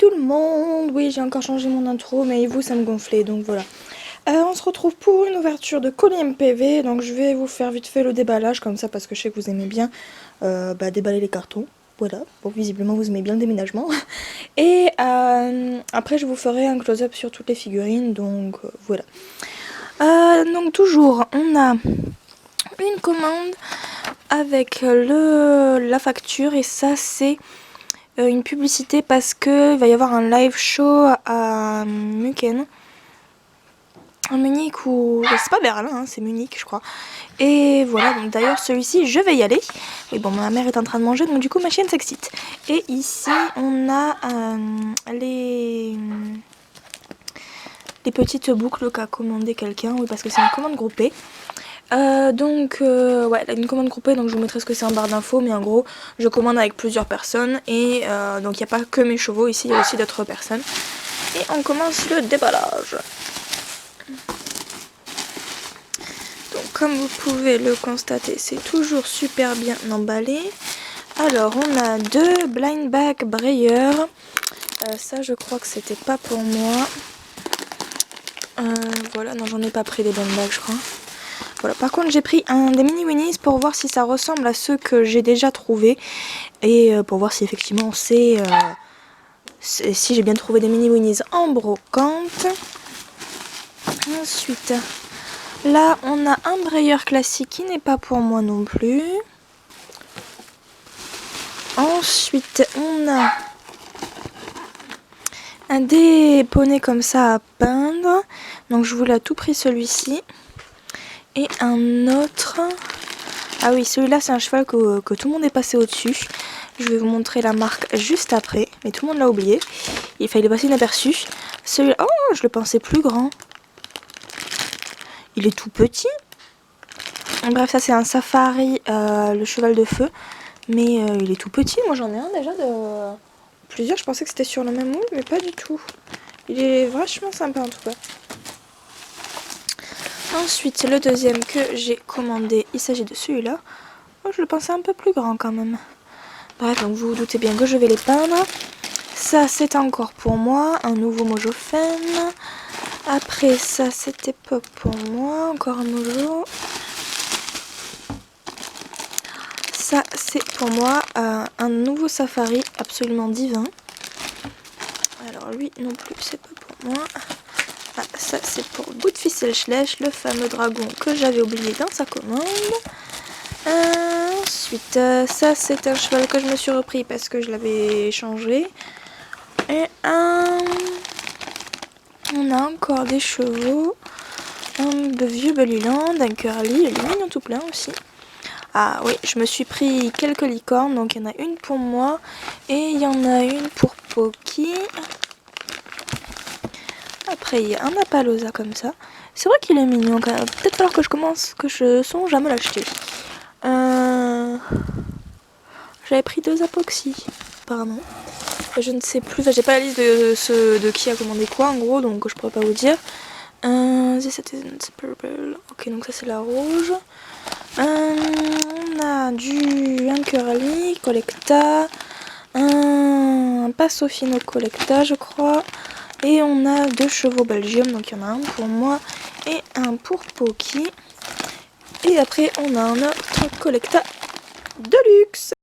tout le monde. Oui, j'ai encore changé mon intro, mais vous, ça me gonflait, donc voilà. On se retrouve pour une ouverture de colis MPV, donc je vais vous faire vite fait le déballage, comme ça, parce que je sais que vous aimez bien déballer les cartons. Voilà, bon, visiblement vous aimez bien le déménagement. Et après, je vous ferai un close-up sur toutes les figurines, donc voilà. Donc toujours, on a une commande avec la facture, et ça c'est une publicité parce que il va y avoir un live show à Munich, ou c'est pas Berlin, hein, c'est Munich je crois. Et voilà, donc d'ailleurs celui-ci je vais y aller. Et bon, ma mère est en train de manger, donc du coup ma chienne s'excite. Et ici on a les petites boucles qu'a commandé quelqu'un, oui, parce que c'est une commande groupée. Ouais, une commande groupée, donc je vous mettrai ce que c'est en barre d'infos, mais en gros je commande avec plusieurs personnes, et donc il n'y a pas que mes chevaux ici, il y a aussi d'autres personnes. Et on commence le déballage. Donc comme vous pouvez le constater, c'est toujours super bien emballé. Alors on a deux blind bag Breyer. Ça je crois que c'était pas pour moi. Voilà, non, j'en ai pas pris des blind bags je crois. Voilà. Par contre j'ai pris des mini Winnies pour voir si ça ressemble à ceux que j'ai déjà trouvés, et pour voir si effectivement si j'ai bien trouvé des mini Winnies en brocante. Ensuite là on a un Breyer classique qui n'est pas pour moi non plus. Ensuite on a des poneys comme ça à peindre, donc je voulais à tout prix celui-ci. Et un autre, ah oui, celui-là c'est un cheval que tout le monde est passé au-dessus. Je vais vous montrer la marque juste après, mais tout le monde l'a oublié. Il fallait passer inaperçu. Celui-là, oh, je le pensais plus grand. Il est tout petit. Bref, ça c'est un safari, le cheval de feu. Mais il est tout petit. Moi j'en ai un déjà de plusieurs. Je pensais que c'était sur le même moule, mais pas du tout. Il est vachement sympa en tout cas. Ensuite, le deuxième que j'ai commandé, il s'agit de celui-là. Oh, je le pensais un peu plus grand quand même. Bref, donc vous vous doutez bien que je vais les peindre. Ça, c'est encore pour moi, un nouveau Mojo Fan. Après, ça, c'était pas pour moi, encore un Mojo. Ça, c'est pour moi, un nouveau Safari absolument divin. Alors lui non plus, c'est pas pour moi. Ah, ça c'est pour Goudfisselschlech, le fameux dragon que j'avais oublié dans sa commande. Ensuite, ça c'est un cheval que je me suis repris parce que je l'avais changé. Et on a encore des chevaux. Un vieux Beliland, un curly, il est mignon tout plein aussi. Ah oui, je me suis pris quelques licornes, donc il y en a une pour moi et il y en a une pour Poki. Après il y a un Appaloosa comme ça. C'est vrai qu'il est mignon quand même. Peut-être falloir que je songe à me l'acheter. J'avais pris deux Apoxy apparemment. Je ne sais plus, j'ai pas la liste de qui a commandé quoi en gros, donc je pourrais pas vous dire. Ok, donc ça c'est la rouge. On a un curly collecta, un Passofino collecta je crois, et on a deux chevaux Belgium, donc il y en a un pour moi et un pour Poki. Et après on a un autre collecta de luxe.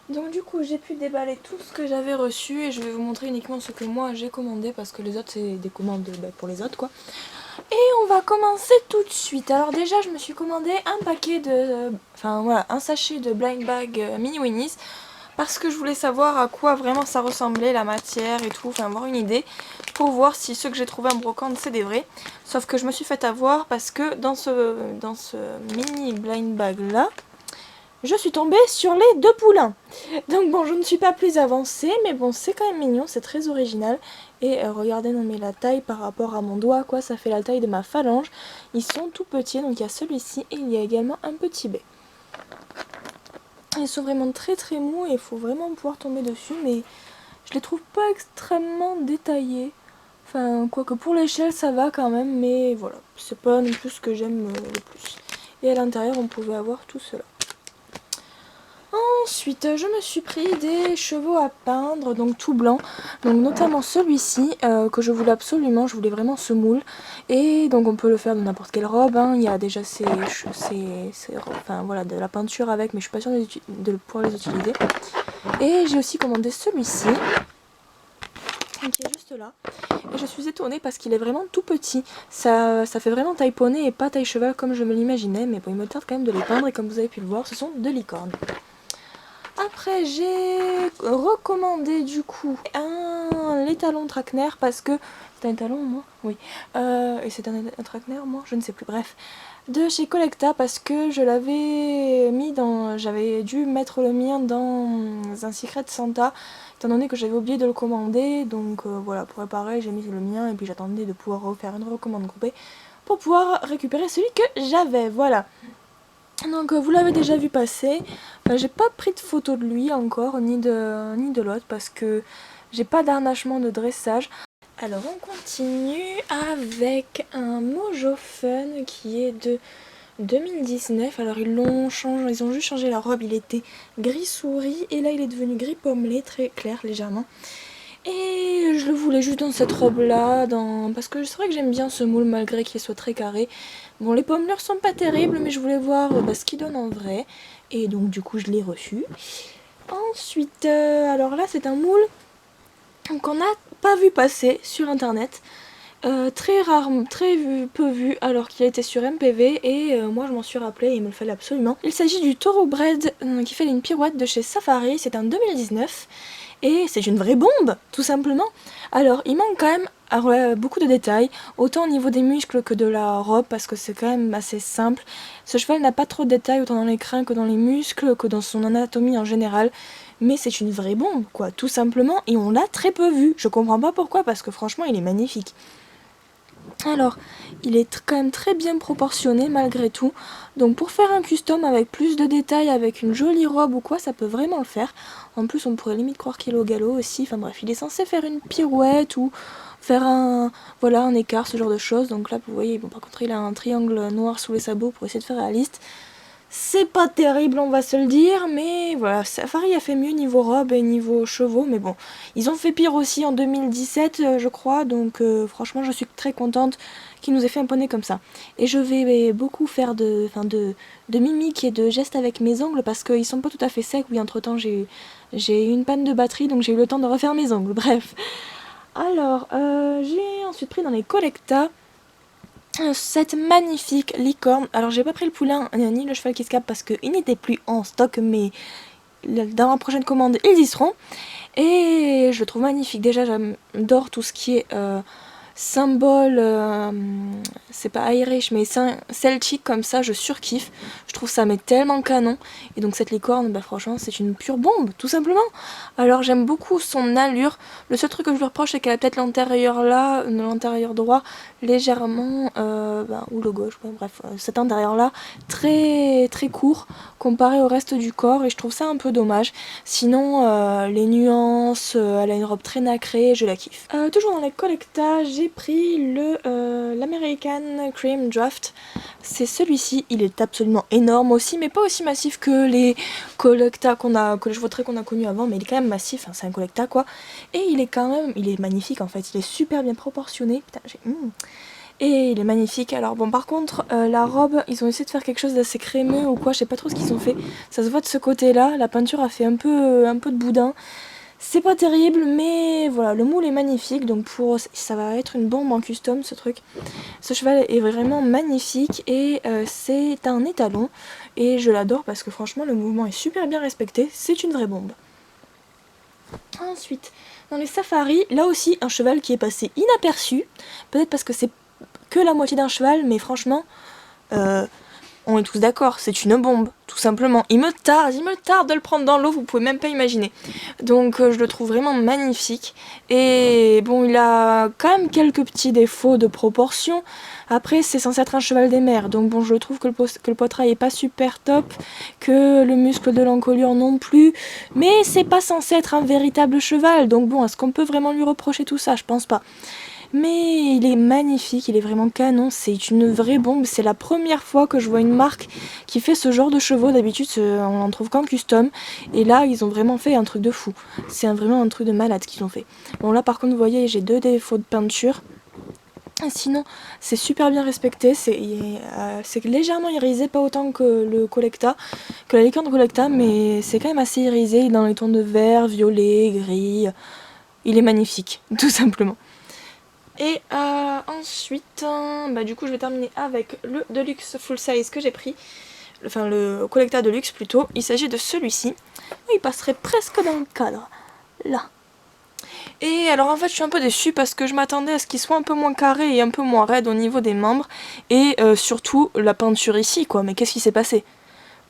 Donc du coup j'ai pu déballer tout ce que j'avais reçu, et je vais vous montrer uniquement ce que moi j'ai commandé parce que les autres c'est des commandes pour les autres quoi. Et on va commencer tout de suite. Alors déjà je me suis commandé un paquet de... Enfin voilà, un sachet de blind bag mini Winnies, parce que je voulais savoir à quoi vraiment ça ressemblait, la matière et tout, enfin avoir une idée, pour voir si ceux que j'ai trouvé en brocante c'est des vrais. Sauf que je me suis fait avoir parce que dans ce mini blind bag là, je suis tombée sur les deux poulains. Donc bon, je ne suis pas plus avancée, mais bon, c'est quand même mignon, c'est très original. Et regardez, non mais la taille par rapport à mon doigt, quoi, ça fait la taille de ma phalange. Ils sont tout petits, donc il y a celui-ci et il y a également un petit B. Ils sont vraiment très très mous et il faut vraiment pouvoir tomber dessus, mais je les trouve pas extrêmement détaillés. Enfin, quoique pour l'échelle ça va quand même, mais voilà, c'est pas non plus ce que j'aime le plus. Et à l'intérieur, on pouvait avoir tout cela. Ensuite, je me suis pris des chevaux à peindre, donc tout blanc, donc notamment celui-ci que je voulais absolument, je voulais vraiment ce moule, et donc on peut le faire de n'importe quelle robe, hein. Il y a déjà enfin, voilà, de la peinture avec, mais je suis pas sûre de pouvoir les utiliser. Et j'ai aussi commandé celui-ci, qui est juste là, et je suis étonnée parce qu'il est vraiment tout petit, ça fait vraiment taille poney et pas taille cheval comme je me l'imaginais, mais bon, il me tarde quand même de les peindre, et comme vous avez pu le voir, ce sont deux licornes. Après, j'ai recommandé du coup l'étalon Trakehner parce que... C'est un étalon, moi? Oui. Et c'est un Trakehner, moi? Je ne sais plus. Bref. De chez Collecta parce que je l'avais mis dans... J'avais dû mettre le mien dans un Secret Santa étant donné que j'avais oublié de le commander. Donc voilà, pour réparer, j'ai mis le mien et puis j'attendais de pouvoir refaire une recommande groupée pour pouvoir récupérer celui que j'avais. Voilà. Donc vous l'avez déjà vu passer, j'ai pas pris de photo de lui encore, ni de l'autre, parce que j'ai pas d'harnachement de dressage. Alors on continue avec un Mojo Fun qui est de 2019. Alors ils ont juste changé la robe, il était gris souris et là il est devenu gris pommelé, très clair légèrement. Et je le voulais juste dans cette robe là, parce que c'est vrai que j'aime bien ce moule malgré qu'il soit très carré. Bon, les pommelures sont pas terribles, mais je voulais voir ce qu'il donne en vrai. Et donc du coup je l'ai reçu. Ensuite, alors là c'est un moule qu'on n'a pas vu passer sur internet. Très rare, peu vu alors qu'il a été sur MPV et moi je m'en suis rappelé et il me le fallait absolument. Il s'agit du Thoroughbred qui fait une pirouette de chez Safari, c'est un 2019. Et c'est une vraie bombe, tout simplement. Alors, il manque quand même beaucoup de détails, autant au niveau des muscles que de la robe, parce que c'est quand même assez simple. Ce cheval n'a pas trop de détails, autant dans les crins que dans les muscles, que dans son anatomie en général. Mais c'est une vraie bombe, quoi, tout simplement, et on l'a très peu vu. Je comprends pas pourquoi, parce que franchement, il est magnifique. Alors, il est quand même très bien proportionné malgré tout. Donc pour faire un custom avec plus de détails, avec une jolie robe ou quoi, ça peut vraiment le faire. En plus, on pourrait limite croire qu'il est au galop aussi. Enfin bref, il est censé faire une pirouette ou faire un écart, ce genre de choses. Donc là, vous voyez, bon, par contre, il a un triangle noir sous les sabots pour essayer de faire réaliste. C'est pas terrible, on va se le dire, mais voilà, Safari a fait mieux niveau robe et niveau chevaux, mais bon, ils ont fait pire aussi en 2017, je crois, donc franchement, je suis très contente qu'ils nous aient fait un poney comme ça. Et je vais beaucoup faire de mimiques et de gestes avec mes ongles, parce qu'ils sont pas tout à fait secs. Oui, entre-temps, j'ai eu une panne de batterie, donc j'ai eu le temps de refaire mes ongles, bref. Alors, j'ai ensuite pris dans les Collecta cette magnifique licorne. Alors j'ai pas pris le poulain ni le cheval qui escape parce qu'ils n'étaient plus en stock, mais dans la prochaine commande ils y seront. Et je le trouve magnifique. Déjà j'adore tout ce qui est symbole, c'est pas Irish mais celtique comme ça, je surkiffe. Je trouve ça mais tellement canon. Et donc cette licorne, bah franchement c'est une pure bombe, tout simplement. Alors j'aime beaucoup son allure. Le seul truc que je lui reproche c'est qu'elle a peut-être l'antérieur là, l'antérieur droit légèrement, ou le gauche, ouais, bref, cet intérieur là très très court comparé au reste du corps et je trouve ça un peu dommage. Sinon les nuances, elle a une robe très nacrée, je la kiffe. Toujours dans les Collecta, j'ai pris l'American Cream Draft. C'est celui-ci, il est absolument énorme aussi, mais pas aussi massif que les Collecta que les chevautrés qu'on a connus avant, mais il est quand même massif, hein, c'est un Collecta quoi. Et il est magnifique en fait, il est super bien proportionné. Putain, et il est magnifique. Alors bon, par contre, la robe, ils ont essayé de faire quelque chose d'assez crémeux ou quoi, je sais pas trop ce qu'ils ont fait. Ça se voit de ce côté-là, la peinture a fait un peu de boudin. C'est pas terrible, mais voilà, le moule est magnifique, donc ça va être une bombe en custom ce truc. Ce cheval est vraiment magnifique et c'est un étalon et je l'adore parce que franchement le mouvement est super bien respecté, c'est une vraie bombe. Ensuite, dans les safaris, là aussi un cheval qui est passé inaperçu, peut-être parce que c'est que la moitié d'un cheval, mais franchement... on est tous d'accord, c'est une bombe, tout simplement. Il me tarde de le prendre dans l'eau, vous pouvez même pas imaginer. Donc je le trouve vraiment magnifique. Et bon, il a quand même quelques petits défauts de proportion. Après, c'est censé être un cheval des mers, donc bon, je trouve que le poitrail est pas super top, que le muscle de l'encolure non plus. Mais c'est pas censé être un véritable cheval, donc bon, est-ce qu'on peut vraiment lui reprocher tout ça? Je pense pas. mais il est magnifique, il est vraiment canon, c'est une vraie bombe. C'est la première fois que je vois une marque qui fait ce genre de chevaux. D'habitude on en trouve qu'en custom, et là ils ont vraiment fait un truc de fou. C'est vraiment un truc de malade qu'ils ont fait. Bon là par contre vous voyez j'ai 2 défauts de peinture. Sinon, c'est super bien respecté, c'est légèrement irisé, pas autant que le Collecta, que la licorne Collecta, mais c'est quand même assez irisé, dans les tons de vert, violet, gris. Il est magnifique, tout simplement. Et ensuite, du coup je vais terminer avec le Deluxe Full Size que j'ai pris, enfin le Collecta Deluxe plutôt. Il s'agit de celui-ci, il passerait presque dans le cadre, là. Et alors en fait je suis un peu déçue parce que je m'attendais à ce qu'il soit un peu moins carré et un peu moins raide au niveau des membres. Et surtout la peinture ici quoi, mais qu'est-ce qui s'est passé?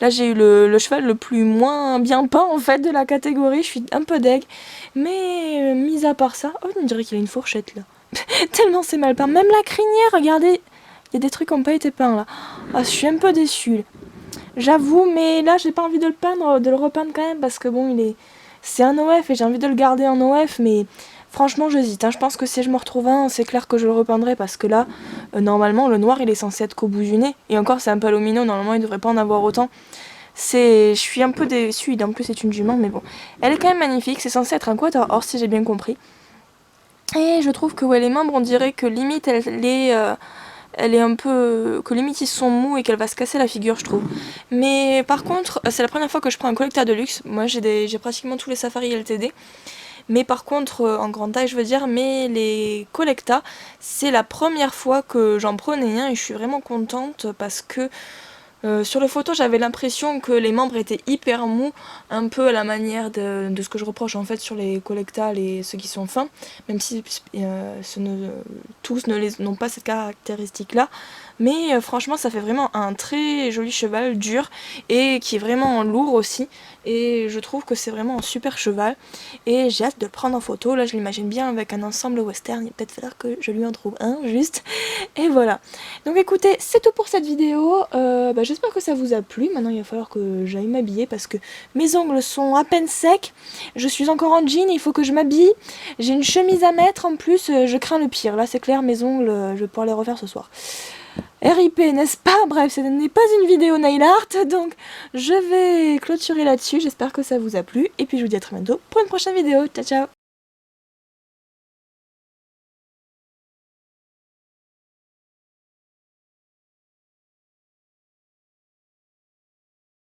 Là j'ai eu le cheval le plus moins bien peint en fait de la catégorie, je suis un peu deg. Mais mis à part ça, oh on dirait qu'il y a une fourchette là. Tellement c'est mal peint, même la crinière, regardez, il y a des trucs qui n'ont pas été peints là. Ah je suis un peu déçue. J'avoue, mais là j'ai pas envie de le peindre, de le repeindre quand même parce que bon c'est un OF et j'ai envie de le garder en OF, mais franchement j'hésite, hein. Je pense que si je me retrouve un, c'est clair que je le repeindrai parce que là, normalement le noir il est censé être qu'au bout du nez, et encore c'est un palomino, normalement il devrait pas en avoir autant. Je suis un peu déçue, en plus c'est une jument, mais bon. Elle est quand même magnifique, c'est censé être un quater or si j'ai bien compris. Et je trouve que ouais, les membres on dirait que limite elle est un peu... que limite ils sont mous et qu'elle va se casser la figure je trouve. Mais par contre, c'est la première fois que je prends un Collecta de luxe. Moi j'ai pratiquement tous les Safari LTD. Mais par contre, en grande taille je veux dire, mais les Collecta, c'est la première fois que j'en prenais un et je suis vraiment contente parce que sur les photos j'avais l'impression que les membres étaient hyper mous, un peu à la manière de ce que je reproche en fait sur les Collecta, ceux qui sont fins, même si tous n'ont pas cette caractéristique là. Mais franchement ça fait vraiment un très joli cheval, dur, et qui est vraiment lourd aussi, et je trouve que c'est vraiment un super cheval, et j'ai hâte de le prendre en photo. Là je l'imagine bien avec un ensemble western, il va peut-être falloir que je lui en trouve un juste, et voilà. Donc écoutez, c'est tout pour cette vidéo, j'espère que ça vous a plu. Maintenant il va falloir que j'aille m'habiller parce que mes ongles sont à peine secs, je suis encore en jean, il faut que je m'habille, j'ai une chemise à mettre en plus, je crains le pire. Là c'est clair, mes ongles, je vais pouvoir les refaire ce soir. RIP, n'est-ce pas? Bref, ce n'est pas une vidéo nail art, donc je vais clôturer là-dessus. J'espère que ça vous a plu, et puis je vous dis à très bientôt pour une prochaine vidéo. Ciao ciao!